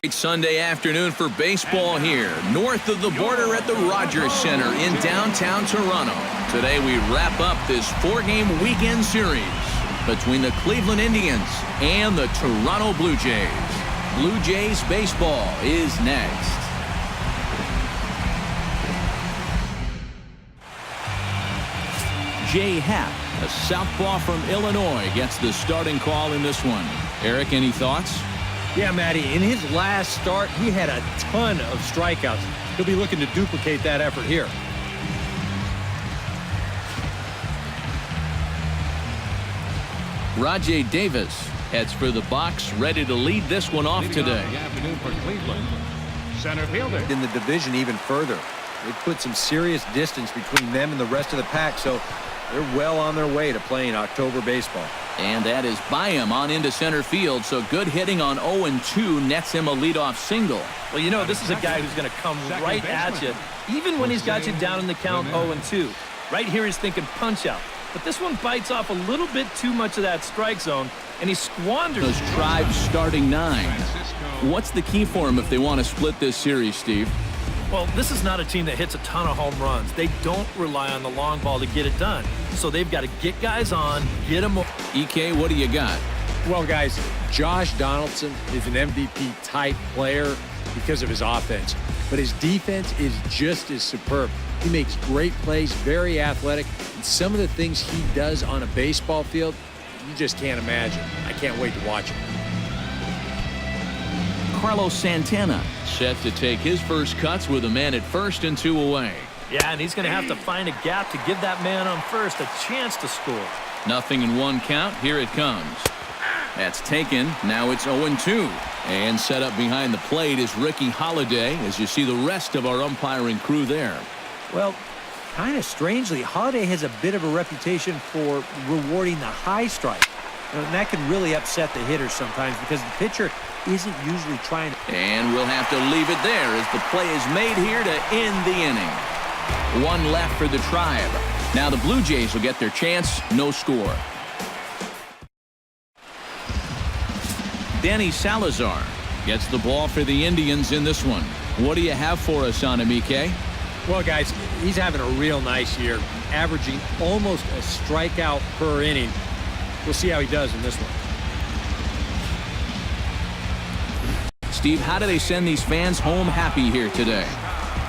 It's Sunday afternoon for baseball here, north of the border at the Rogers Center in downtown Toronto. Today we wrap up this four-game weekend series between the Cleveland Indians and the Toronto Blue Jays. Blue Jays baseball is next. Jay Happ, a southpaw from Illinois, gets the starting call in this one. Eric, any thoughts? Yeah, Matty, in his last start, he had a ton of strikeouts. He'll be looking to duplicate that effort here. Rajay Davis heads for the box, ready to lead this one off today. The afternoon for Cleveland. Center fielder. In the division even further. They put some serious distance between them and the rest of the pack, so they're well on their way to playing October baseball. And that is by him on into center field, so good hitting on 0-2 nets him a leadoff single. Well, you know, this is a guy who's going to come right at you, even when he's got you down in the count 0-2. Right here he's thinking punch out. But this one bites off a little bit too much of that strike zone, and he squanders. Those Tribe's starting 9. What's the key for him if they want to split this series, Steve? Well, this is not a team that hits a ton of home runs. They don't rely on the long ball to get it done. So they've got to get guys on, get them. EK, what do you got? Well, guys, Josh Donaldson is an MVP-type player because of his offense. But his defense is just as superb. He makes great plays, very athletic, and some of the things he does on a baseball field, you just can't imagine. I can't wait to watch him. Carlos Santana set to take his first cuts with a man at first and 2 away. Yeah, and he's going to have to find a gap to give that man on first a chance to score. Nothing in 1 count. Here it comes. That's taken. Now it's 0-2. And set up behind the plate is Ricky Holiday, as you see the rest of our umpiring crew there. Well, kind of strangely, Holiday has a bit of a reputation for rewarding the high strike. And that can really upset the hitters sometimes because the pitcher isn't usually trying to. And we'll have to leave it there as the play is made here to end the inning. 1 left for the Tribe. Now the Blue Jays will get their chance. No score. Danny Salazar gets the ball for the Indians in this one. What do you have for us on him, EK? Well, guys, he's having a real nice year, averaging almost a strikeout per inning. We'll see how he does in this one. Steve, how do they send these fans home happy here today?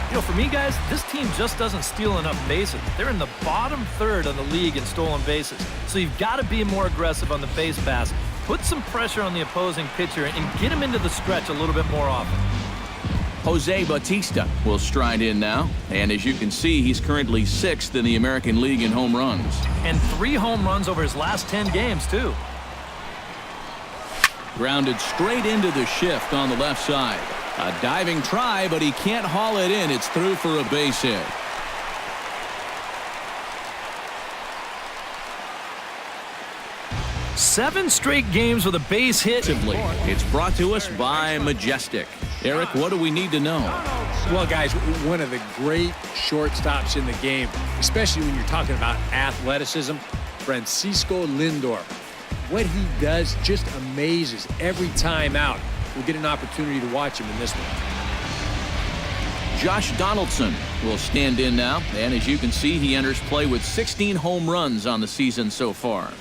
You know, for me, guys, this team just doesn't steal enough bases. They're in the bottom third of the league in stolen bases. So you've got to be more aggressive on the base pass. Put some pressure on the opposing pitcher and get him into the stretch a little bit more often. Jose Bautista will stride in now. And as you can see, he's currently 6th in the American League in home runs. And 3 home runs over his last 10 games, too. Grounded straight into the shift on the left side. A diving try, but he can't haul it in. It's through for a base hit. Seven straight games with a base hit. It's brought to us by Majestic. Eric, what do we need to know? Well, guys, one of the great shortstops in the game, especially when you're talking about athleticism, Francisco Lindor. What he does just amazes every time out. We'll get an opportunity to watch him in this one. Josh Donaldson will stand in now. And as you can see, he enters play with 16 home runs on the season so far.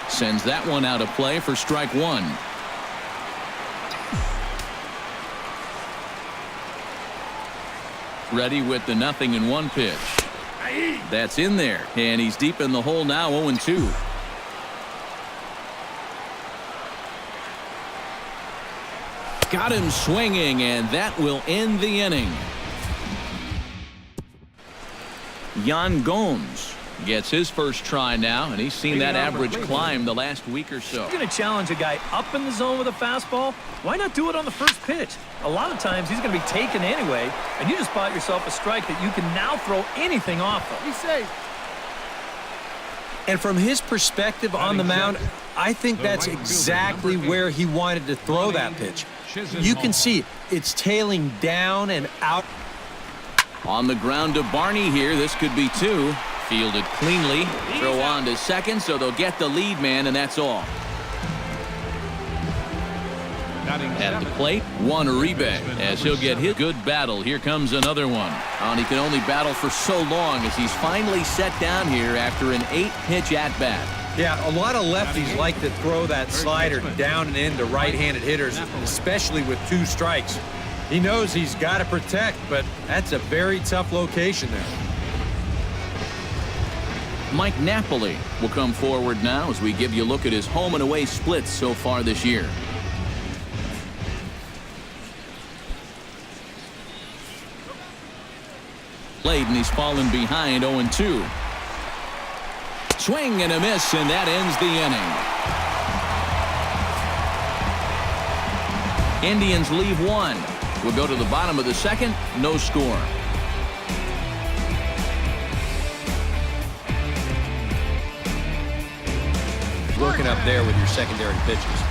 Sends that one out of play for strike 1. Ready with the 0-1 pitch. That's in there, and he's deep in the hole now, 0-2. Got him swinging, and that will end the inning. Yan Gomes gets his first try now, and he's seen that average climb the last week or so. You're going to challenge a guy up in the zone with a fastball. Why not do it on the first pitch? A lot of times he's going to be taken anyway, and you just bought yourself a strike that you can now throw anything off of. Be safe. And from his perspective on the mound, I think that's exactly where he wanted to throw that pitch. You can see it's tailing down and out. On the ground to Barney here. This could be 2. Fielded cleanly. Throw on to second, so they'll get the lead man, and that's all. At the plate, Juan Uribe, as he'll get hit. Good battle. Here comes another one. And he can only battle for so long as he's finally set down here after an 8-pitch at-bat. Yeah, a lot of lefties like to throw that slider down and into right-handed hitters, especially with 2 strikes. He knows he's got to protect, but that's a very tough location there. Mike Napoli will come forward now as we give you a look at his home and away splits so far this year. Played, and he's fallen behind 0-2. Swing and a miss, and that ends the inning. Indians leave 1. We'll go to the bottom of the second. No score. Working up there with your secondary pitches.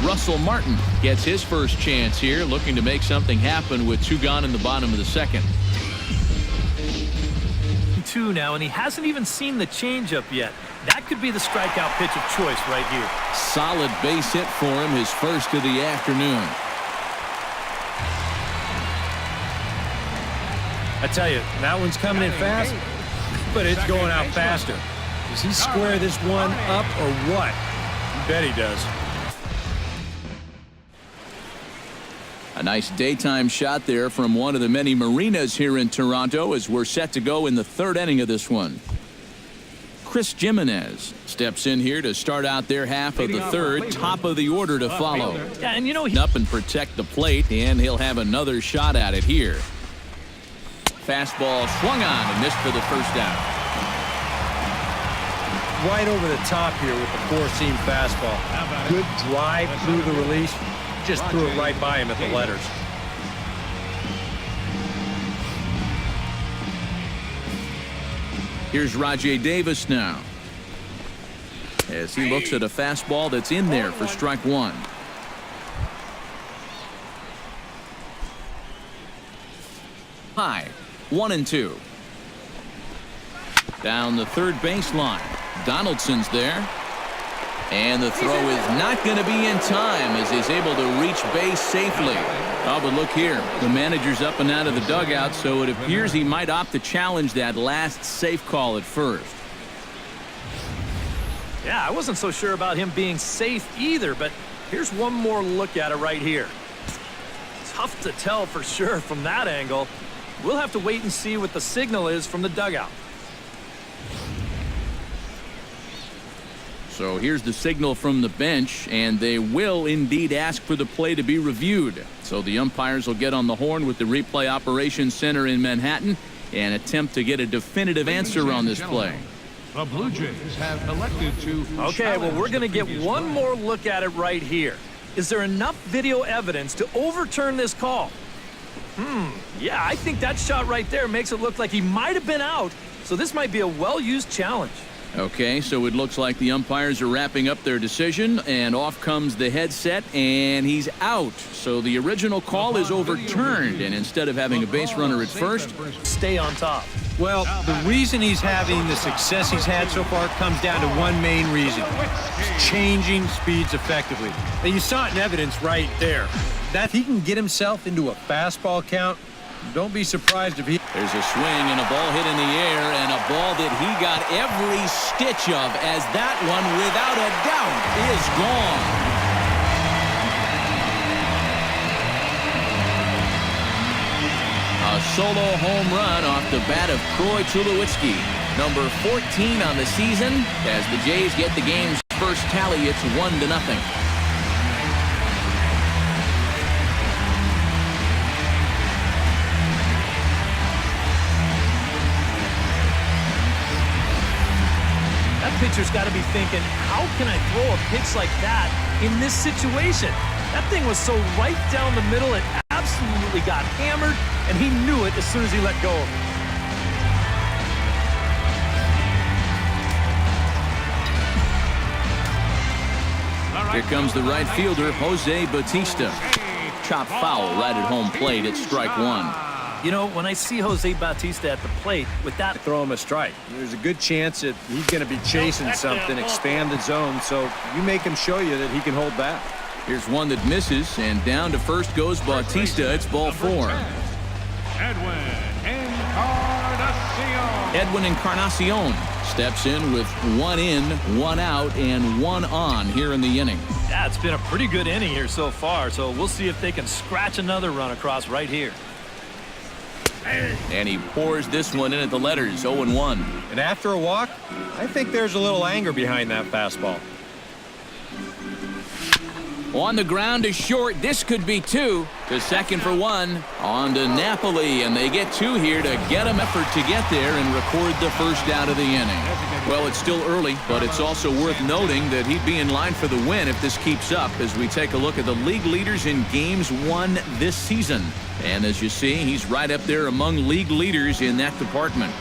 Russell Martin gets his first chance here, looking to make something happen with 2 gone in the bottom of the second. 2 now, and he hasn't even seen the changeup yet. That could be the strikeout pitch of choice right here. Solid base hit for him, his first of the afternoon. I tell you, that one's coming in fast, but it's going out faster. Does he square this one up or what? You bet he does. A nice daytime shot there from one of the many marinas here in Toronto as we're set to go in the 3rd inning of this one. Chris Jimenez steps in here to start out their half of the 3rd, top of the order to follow. Yeah, and you know, Up and protect the plate, and he'll have another shot at it here. Fastball swung on and missed for the first out. Right over the top here with the 4-seam fastball. Good drive through the release. Just threw it right by him at the letters. Here's Rajai Davis now, as he looks at a fastball that's in there for strike 1. High, 1-2. Down the 3rd baseline. Donaldson's there. And the throw is not going to be in time as he's able to reach base safely. Oh, but look here. The manager's up and out of the dugout, so it appears he might opt to challenge that last safe call at first. Yeah, I wasn't so sure about him being safe either, but here's one more look at it right here. Tough to tell for sure from that angle. We'll have to wait and see what the signal is from the dugout. So here's the signal from the bench, and they will indeed ask for the play to be reviewed. So the umpires will get on the horn with the replay operations center in Manhattan and attempt to get a definitive answer on this play. The Blue Jays have elected to... Okay, well, we're going to get one more look at it right here. Is there enough video evidence to overturn this call? Yeah, I think that shot right there makes it look like he might have been out, so this might be a well-used challenge. Okay, so it looks like the umpires are wrapping up their decision, and off comes the headset, and he's out. So the original call is overturned, and instead of having a base runner at first, stay on top. Well, the reason he's having the success he's had so far comes down to one main reason. It's changing speeds effectively. And you saw it in evidence right there. That he can get himself into a fastball count, don't be surprised if he... There's a swing and a ball hit in the air, and a ball that he got every stitch of, as that one, without a doubt, is gone. A solo home run off the bat of Troy Tulowitzki, number 14 on the season. As the Jays get the game's first tally, it's 1-0. Pitcher's got to be thinking, how can I throw a pitch like that in this situation? That thing was so right down the middle, it absolutely got hammered, and he knew it as soon as he let go of it. Here comes the right fielder, Jose Bautista. chop foul right at home plate at strike one. You know, when I see Jose Bautista at the plate with that, Throw him a strike. There's a good chance that he's going to be chasing something, expand the zone, so you make him show you that he can hold back. Here's one that misses, and down to first goes Bautista. It's ball 4. Edwin Encarnacion steps in with 1 in, 1 out, and 1 on here in the inning. yeah, it's been a pretty good inning here so far, so we'll see if they can scratch another run across right here. And he pours this one in at the letters, 0-1. And after a walk, I think there's a little anger behind that fastball. On the ground to short. This could be 2. To second for 1. On to Napoli, and they get 2 here to get him effort to get there and record the first out of the inning. Well, it's still early, but it's also worth noting that he'd be in line for the win if this keeps up as we take a look at the league leaders in games won this season. And as you see, he's right up there among league leaders in that department.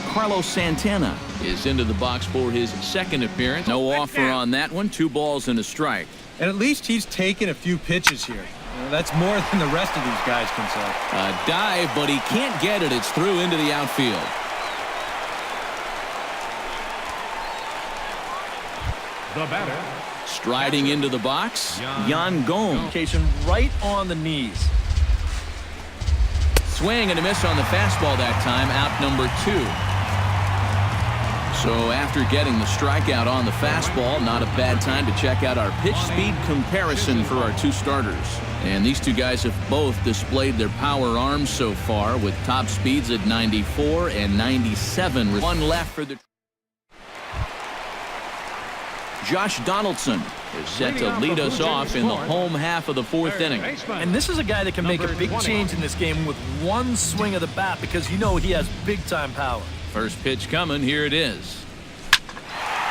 Carlos Santana is into the box for his second appearance. No offer on that one. 2 balls and a strike. And at least he's taken a few pitches here. That's more than the rest of these guys can say. A dive, but he can't get it. It's through into the outfield. The batter. Striding into the box, Yan Gomes. Location right on the knees. Swing and a miss on the fastball that time. Out number 2. So after getting the strikeout on the fastball, not a bad time to check out our pitch speed comparison for our 2 starters. And these 2 guys have both displayed their power arms so far with top speeds at 94 and 97. 1 left for the... Josh Donaldson is set to lead us off in the home half of the 4th inning. And this is a guy that can make a big change in this game with 1 swing of the bat because you know he has big-time power. First pitch coming. Here it is.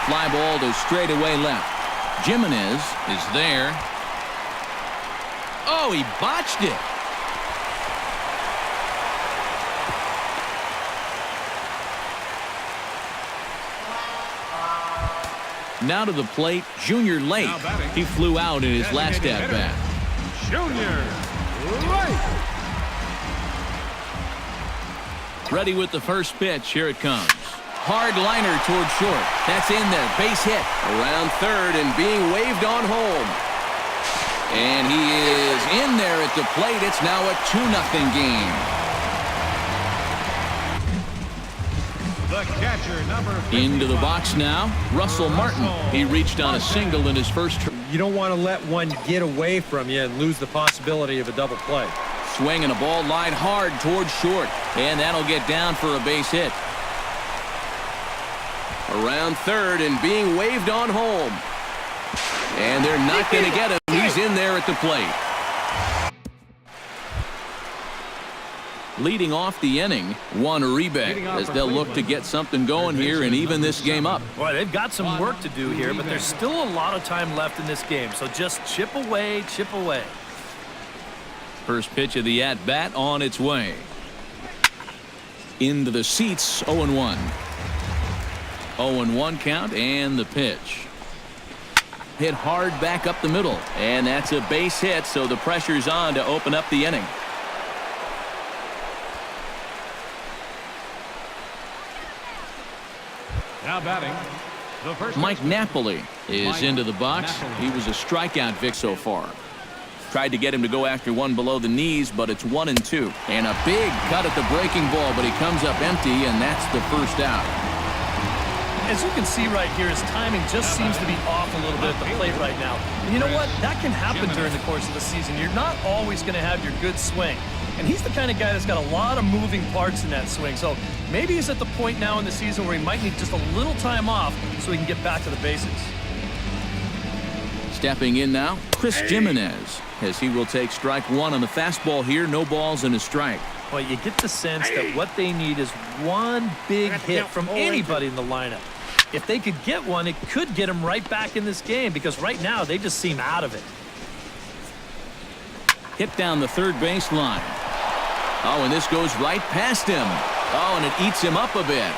Fly ball to straightaway left. Jimenez is there. Oh, he botched it. Now to the plate, Junior Lake. He flew out in his last at-bat. Junior Lake. Ready with the first pitch. Here it comes. Hard liner toward short. That's in there. Base hit. Around third and being waved on home. And he is in there at the plate. It's now a 2-0 game. The catcher, number 51. Into the box now, Russell Martin. He reached on a single in his first. You don't want to let one get away from you and lose the possibility of a double play. Swing and a ball line hard towards short. And that'll get down for a base hit. Around third and being waved on home. And they're not going to get him. He's in there at the plate. Leading off the inning, Juan Uribe, as they'll look to get something going here and even this game up. Boy, they've got some work to do here, but there's still a lot of time left in this game. So just chip away, chip away. First pitch of the at-bat on its way. Into the seats, 0-1. 0-1 count and the pitch. Hit hard back up the middle. And that's a base hit, so the pressure's on to open up the inning. Now batting, the first Mike Napoli is into the box. He was a strikeout vic so far. Tried to get him to go after one below the knees, but it's 1-2. And a big cut at the breaking ball, but he comes up empty, and that's the first out. As you can see right here, his timing just seems to be off a little bit at the plate right now. And you know what? That can happen during the course of the season. You're not always going to have your good swing. And he's the kind of guy that's got a lot of moving parts in that swing. So maybe he's at the point now in the season where he might need just a little time off so he can get back to the basics. Stepping in now, Chris Jimenez, as he will take strike 1 on the fastball here. No balls and a strike. Well, you get the sense that what they need is one big hit from anybody in the lineup. If they could get one, it could get them right back in this game because right now they just seem out of it. Hit down the third base line. Oh, and this goes right past him. Oh, and it eats him up a bit.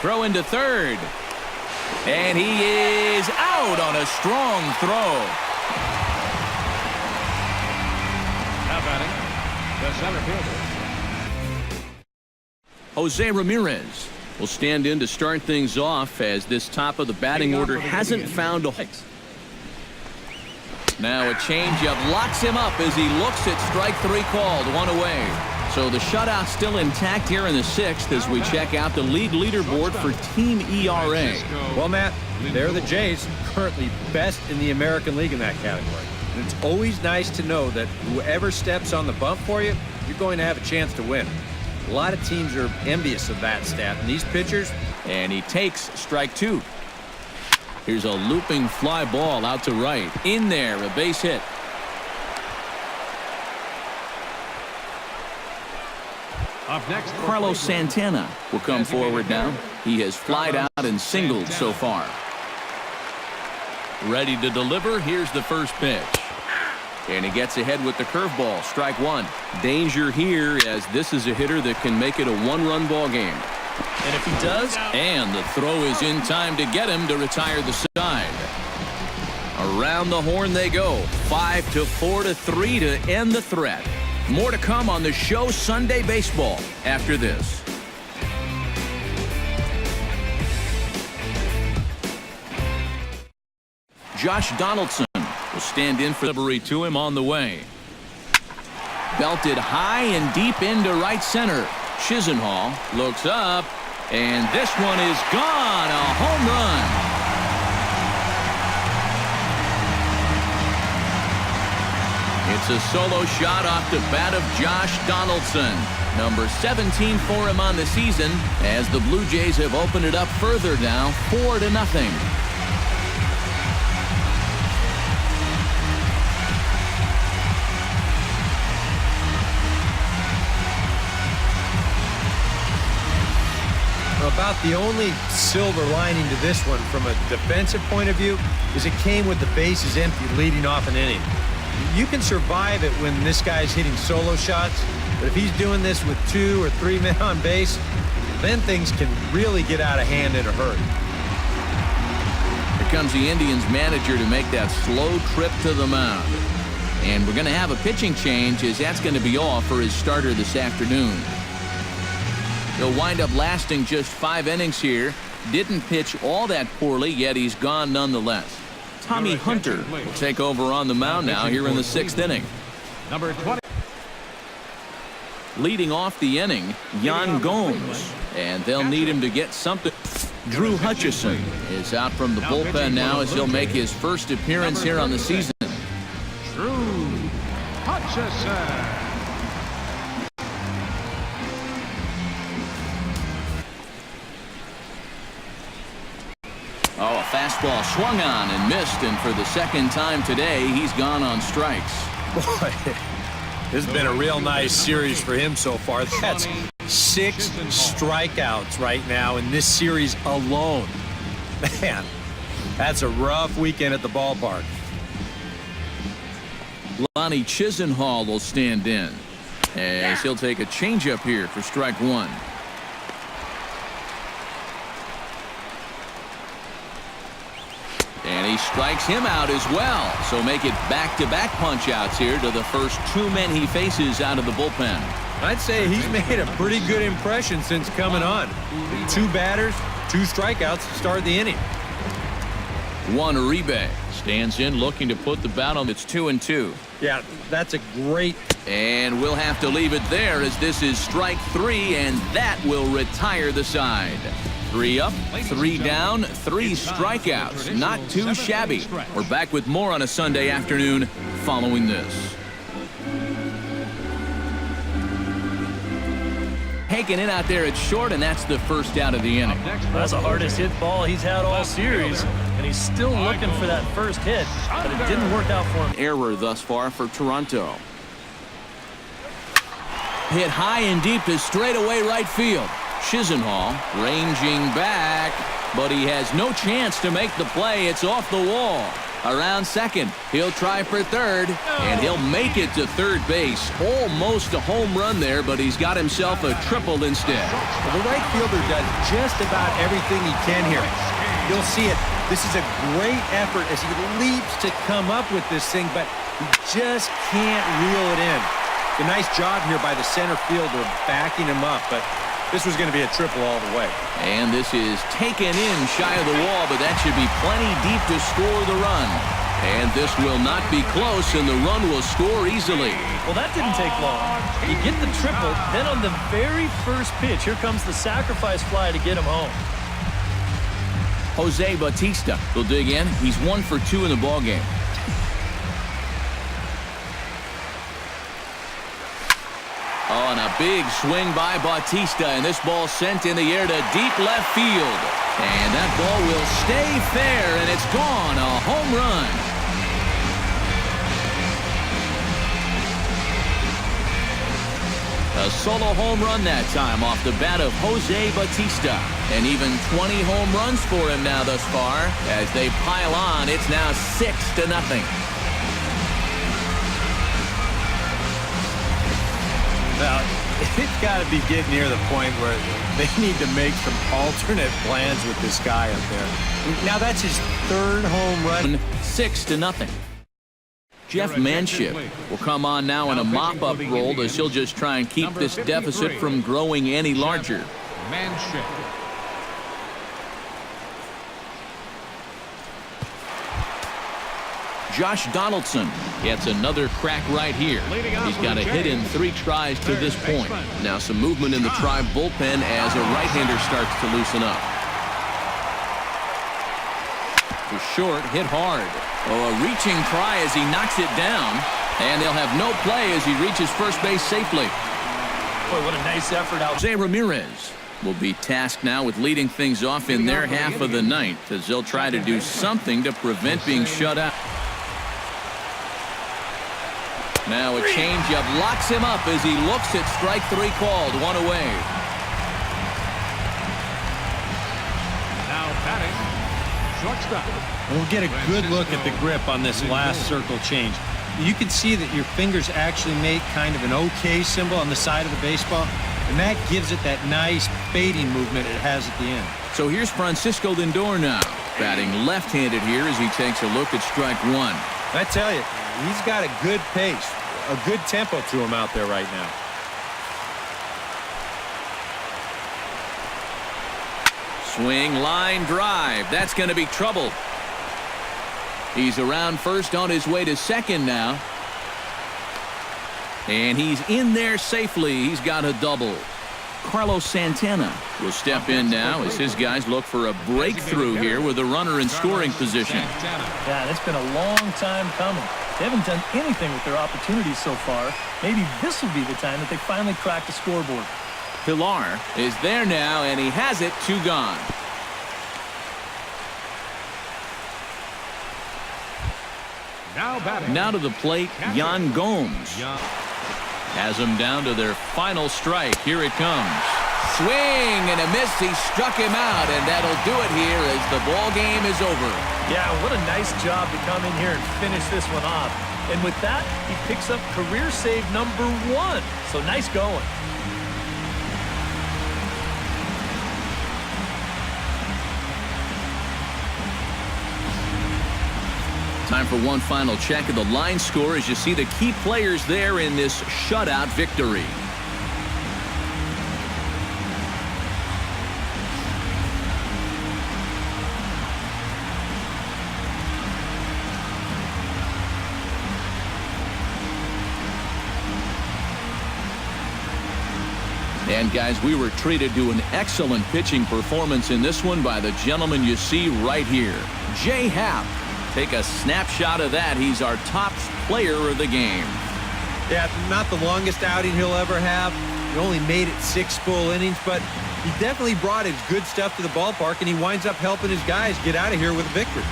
Throw into third. And he is out on a strong throw. the center fielder. Jose Ramirez will stand in to start things off as this top of the batting order hasn't found a hole. Now a changeup locks him up as he looks at strike three called, one away. So the shutout still intact here in the sixth as we check out the league leaderboard for team ERA. Well, Matt, they're the Jays, currently best in the American League in that category. And it's always nice to know that whoever steps on the bump for you, you're going to have a chance to win. A lot of teams are envious of that stat, and these pitchers. And he takes strike two. Here's a looping fly ball out to right. In there, a base hit. Up next, Carlos Santana will come forward now. He has flied out and singled so far. Ready to deliver. Here's the first pitch. And he gets ahead with the curveball. Strike one. Danger here as this is a hitter that can make it a one-run ball game. And if he does, and the throw is in time to get him to retire the side. Around the horn they go. 5-4-3 to end the threat. More to come on the show Sunday Baseball after this. Josh Donaldson will stand in for delivery to him on the way. Belted high and deep into right center. Chisenhall looks up, and this one is gone. A home run. It's a solo shot off the bat of Josh Donaldson. Number 17 for him on the season as the Blue Jays have opened it up further now, 4-0. About the only silver lining to this one from a defensive point of view is it came with the bases empty leading off an inning. You can survive it when this guy's hitting solo shots, but if he's doing this with 2 or 3 men on base, then things can really get out of hand in a hurry. Here comes the Indians manager to make that slow trip to the mound. And we're going to have a pitching change as that's going to be all for his starter this afternoon. He'll wind up lasting just 5 innings here. Didn't pitch all that poorly, yet he's gone nonetheless. Tommy Hunter will take over on the mound now here in the 6th inning. number 20. Leading off the inning, Yan Gomes. And they'll need him to get something. Drew Hutchison is out from the bullpen now as he'll make his first appearance here on the season. Drew Hutchison. Oh, a fastball swung on and missed, and for the second time today, he's gone on strikes. Boy, this has been a real nice series for him so far. That's 6 strikeouts right now in this series alone. Man, that's a rough weekend at the ballpark. Lonnie Chisenhall will stand in as he'll take a changeup here for strike one. And he strikes him out as well. So make it back-to-back punch-outs here to the first 2 men he faces out of the bullpen. I'd say he's made a pretty good impression since coming on. 2 batters, 2 strikeouts to start the inning. Juan Uribe stands in looking to put the bat on. It's 2-2. Yeah, that's a great. And we'll have to leave it there as this is strike 3, and that will retire the side. 3 up, 3 down, 3 strikeouts. Not too shabby. We're back with more on a Sunday afternoon following this. Taking it out there at short, and that's the first out of the inning. That's the hardest hit ball he's had all series, and he's still looking for that first hit, but it didn't work out for him. Error thus far for Toronto. Hit high and deep to straightaway right field. Chisenhall ranging back, but he has no chance to make the play. It's off the wall. Around second, he'll try for third, and he'll make it to third base. Almost a home run there, but he's got himself a triple instead. Well, the right fielder does just about everything he can here. You'll see it. This is a great effort as he leaps to come up with this thing, but he just can't reel it in. A nice job here by the center fielder backing him up, but this was going to be a triple all the way. And this is taken in shy of the wall, but that should be plenty deep to score the run. And this will not be close, and the run will score easily. Well, that didn't take long. You get the triple, then on the very first pitch, here comes the sacrifice fly to get him home. Jose Bautista will dig in. He's 1 for 2 in the ballgame. Oh, and a big swing by Bautista, and this ball sent in the air to deep left field. And that ball will stay fair, and it's gone. A home run. A solo home run that time off the bat of Jose Bautista. And even 20 home runs for him now thus far. As they pile on, it's now 6-0. Well, it's got to be getting near the point where they need to make some alternate plans with this guy up there. Now that's his 3rd home run. 6-0. Jeff Manship will come on now in a mop-up role as he'll just try and keep this deficit from growing any larger. Manship. Josh Donaldson gets another crack right here. He's got a hit in 3 tries to this point. Now some movement in the Tribe bullpen as a right-hander starts to loosen up. To short, hit hard. Oh, a reaching try as he knocks it down. And they'll have no play as he reaches first base safely. Boy, what a nice effort out. Jose Ramirez will be tasked now with leading things off in their half of the ninth as they'll try to do something to prevent being shut out. Now a changeup locks him up as he looks at strike 3 called. 1 away. Now batting, shortstop. We'll get a good look at the grip on this last circle change. You can see that your fingers actually make kind of an OK symbol on the side of the baseball, and that gives it that nice fading movement it has at the end. So here's Francisco Lindor now, batting left-handed here as he takes a look at strike 1. I tell you, he's got a good pace, a good tempo to him out there right now. Swing, line drive. That's going to be trouble. He's around first on his way to second now. And he's in there safely. He's got a double. Carlos Santana will step in now as his guys look for a breakthrough here with a runner in scoring position. Yeah, it's been a long time coming. They haven't done anything with their opportunities so far. Maybe this will be the time that they finally crack the scoreboard. Pilar is there now, and he has it. 2 gone. Now batting. Now to the plate, Yan Gomes. Has them down to their final strike. Here it comes. Swing and a miss. He struck him out, and that'll do it here as the ball game is over. Yeah, what a nice job to come in here and finish this one off. And with that, he picks up career save number 1. So nice going. Time for one final check of the line score as you see the key players there in this shutout victory. And guys, we were treated to an excellent pitching performance in this one by the gentleman you see right here, Jay Happ. Take a snapshot of that. He's our top player of the game. Yeah, not the longest outing he'll ever have. He only made it 6 full innings, but he definitely brought his good stuff to the ballpark, and he winds up helping his guys get out of here with a victory.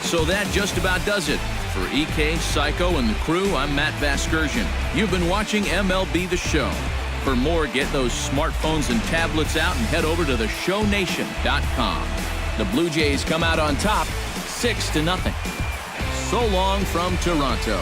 So that just about does it. For EK, Psycho, and the crew, I'm Matt Vasgersian. You've been watching MLB The Show. For more, get those smartphones and tablets out and head over to theshownation.com. The Blue Jays come out on top, 6-0. So long from Toronto.